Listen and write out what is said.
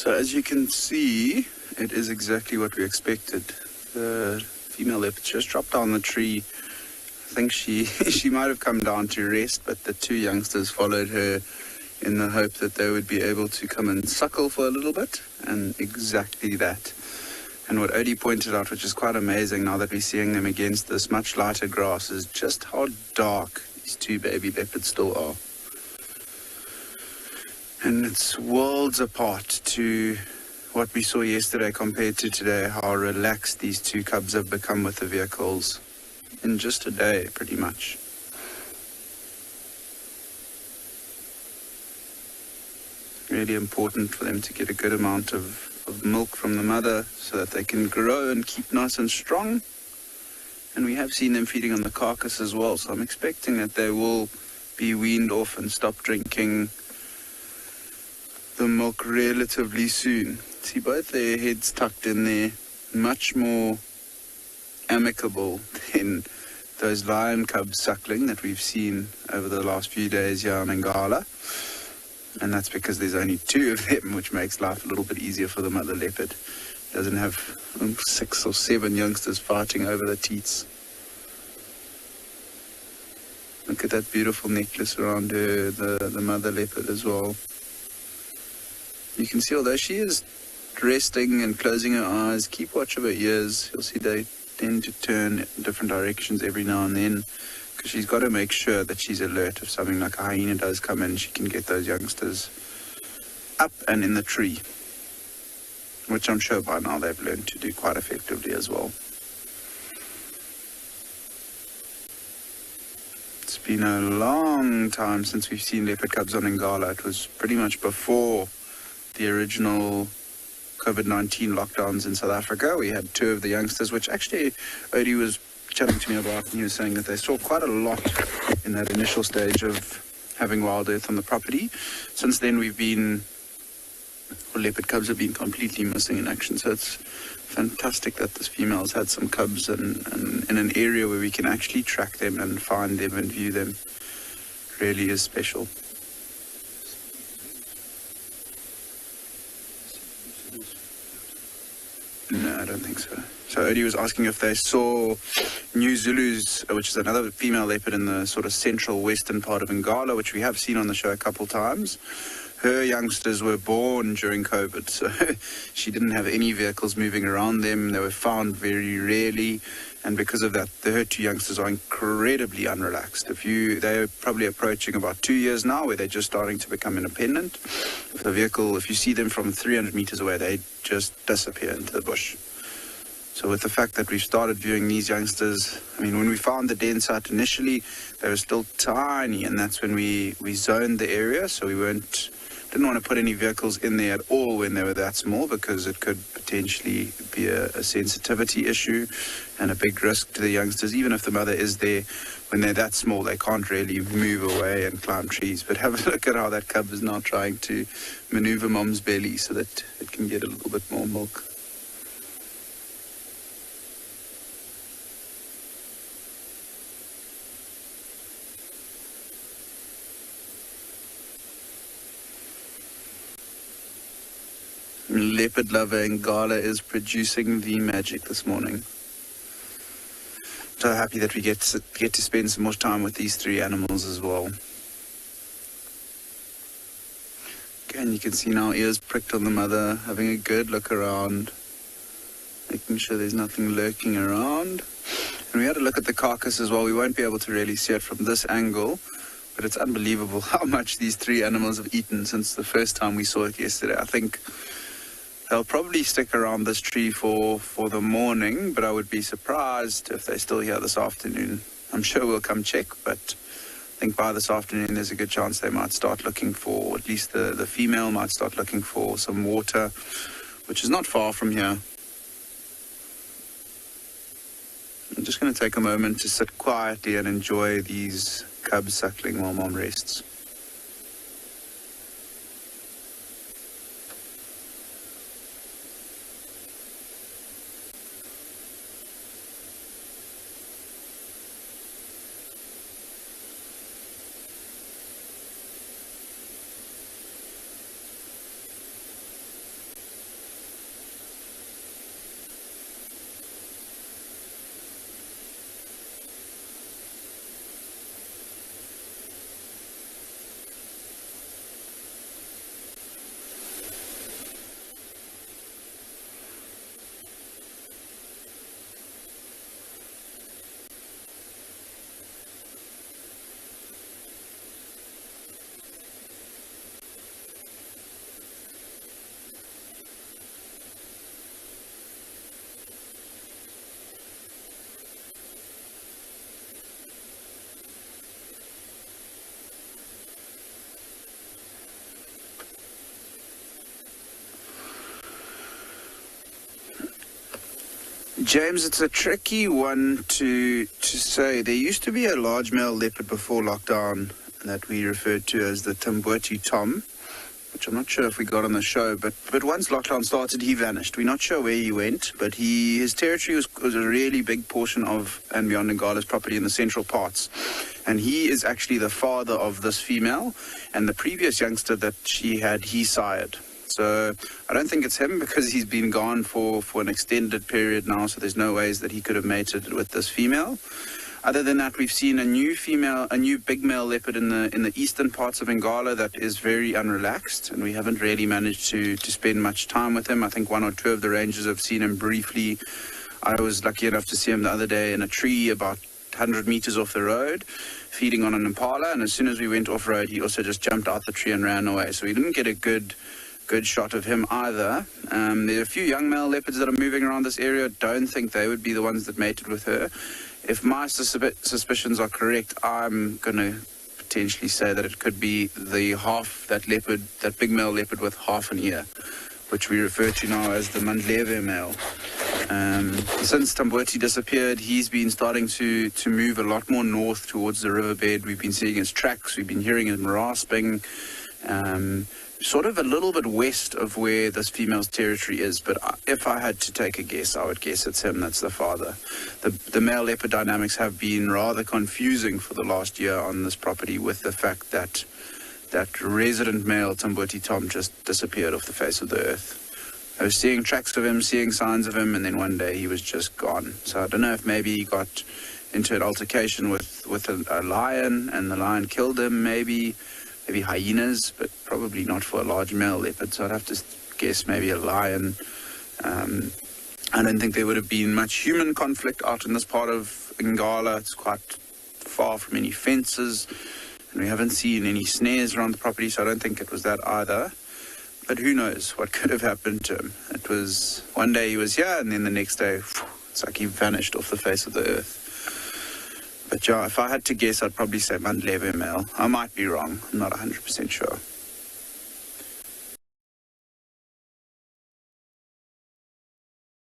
So as you can see, it is exactly what we expected. The female leopard just dropped down the tree. I think she might have come down to rest, but the two youngsters followed her in the hope that they would be able to come and suckle for a little bit, and exactly that. And what Odie pointed out, which is quite amazing now that we're seeing them against this much lighter grass, is just how dark these two baby leopards still are. And it's worlds apart to what we saw yesterday compared to today, how relaxed these two cubs have become with the vehicles in just a day, pretty much. Really important for them to get a good amount of milk from the mother so that they can grow and keep nice and strong. And we have seen them feeding on the carcass as well, so I'm expecting that they will be weaned off and stop drinking the milk relatively soon. See both their heads tucked in there, much more amicable than those lion cubs suckling that we've seen over the last few days here in Ngala. And that's because there's only two of them, which makes life a little bit easier for the mother leopard. Doesn't have 6 or 7 youngsters fighting over the teats. Look at that beautiful necklace around her, the mother leopard as well. You can see, although she is resting and closing her eyes, keep watch of her ears. You'll see they tend to turn in different directions every now and then, because she's got to make sure that she's alert. If something like a hyena does come in, she can get those youngsters up and in the tree, which I'm sure by now they've learned to do quite effectively as well. It's been a long time since we've seen leopard cubs on Ngala. It was pretty much before the original COVID-19 lockdowns in South Africa. We had 2 of the youngsters, which actually Odie was chatting to me about, and he was saying that they saw quite a lot in that initial stage of having wild earth on the property. Since then leopard cubs have been completely missing in action, so it's fantastic that this female's had some cubs and in an area where we can actually track them and find them and view them. It really is special. No, I don't think so. So Odie was asking if they saw New Zulus, which is another female leopard in the sort of central western part of Ngala, which we have seen on the show a couple times. Her youngsters were born during COVID, so she didn't have any vehicles moving around them. They were found very rarely, and because of that, her 2 youngsters are incredibly unrelaxed. They're probably approaching about 2 years now, where they're just starting to become independent. If you see them from 300 meters away, they just disappear into the bush. So with the fact that we've started viewing these youngsters, I mean, when we found the den site initially, they were still tiny, and that's when we zoned the area, so we didn't want to put any vehicles in there at all when they were that small, because it could potentially be a sensitivity issue and a big risk to the youngsters. Even if the mother is there, when they're that small, they can't really move away and climb trees. But have a look at how that cub is now trying to maneuver mom's belly so that it can get a little bit more milk. Leopard lover Ngala is producing the magic this morning. So happy that we get to spend some more time with these 3 animals as well. Again, you can see now ears pricked on the mother, having a good look around, making sure there's nothing lurking around. And we had a look at the carcass as well. We won't be able to really see it from this angle, but it's unbelievable how much these 3 animals have eaten since the first time we saw it yesterday. I think they'll probably stick around this tree for the morning, but I would be surprised if they're still here this afternoon. I'm sure we'll come check, but I think by this afternoon there's a good chance they might start looking for, at least the female might start looking for some water, which is not far from here. I'm just going to take a moment to sit quietly and enjoy these cubs suckling while mom rests. James, it's a tricky one to say. There used to be a large male leopard before lockdown that we referred to as the Tamboti Tom, which I'm not sure if we got on the show, but once lockdown started, he vanished. We're not sure where he went, but his territory was a really big portion of and beyond Ngala's property in the central parts. And he is actually the father of this female, and the previous youngster that she had, he sired. So I don't think it's him because he's been gone for an extended period now, so there's no ways that he could have mated with this female. Other than that, we've seen a new big male leopard in the eastern parts of Ngala that is very unrelaxed, and we haven't really managed to spend much time with him. I think one or two of the rangers have seen him briefly. I was lucky enough to see him the other day in a tree about 100 meters off the road, feeding on an impala, and as soon as we went off-road, he also just jumped out the tree and ran away. So we didn't get a good shot of him either. There are a few young male leopards that are moving around this area. Don't think they would be the ones that mated with her. If my suspicions are correct, I'm going to potentially say that it could be that big male leopard with half an ear, which we refer to now as the Mandleve male. Since Tamboti disappeared, he's been starting to move a lot more north towards the riverbed. We've been seeing his tracks, we've been hearing him rasping, sort of a little bit west of where this female's territory is, but if I had to take a guess, I would guess it's him that's the father. The male leopard dynamics have been rather confusing for the last year on this property, with the fact that resident male Tamboti Tom just disappeared off the face of the earth. I was seeing tracks of him, seeing signs of him, and then one day he was just gone. So I don't know if maybe he got into an altercation with a lion and the lion killed him, maybe hyenas, but probably not for a large male leopard, so I'd have to guess maybe a lion. I don't think there would have been much human conflict out in this part of Ngala. It's quite far from any fences, and we haven't seen any snares around the property, so I don't think it was that either. But who knows what could have happened to him. It was one day he was here, and then the next day, it's like he vanished off the face of the earth. But yeah, if I had to guess, I'd probably say Mandleve male. I might be wrong. I'm not 100% sure.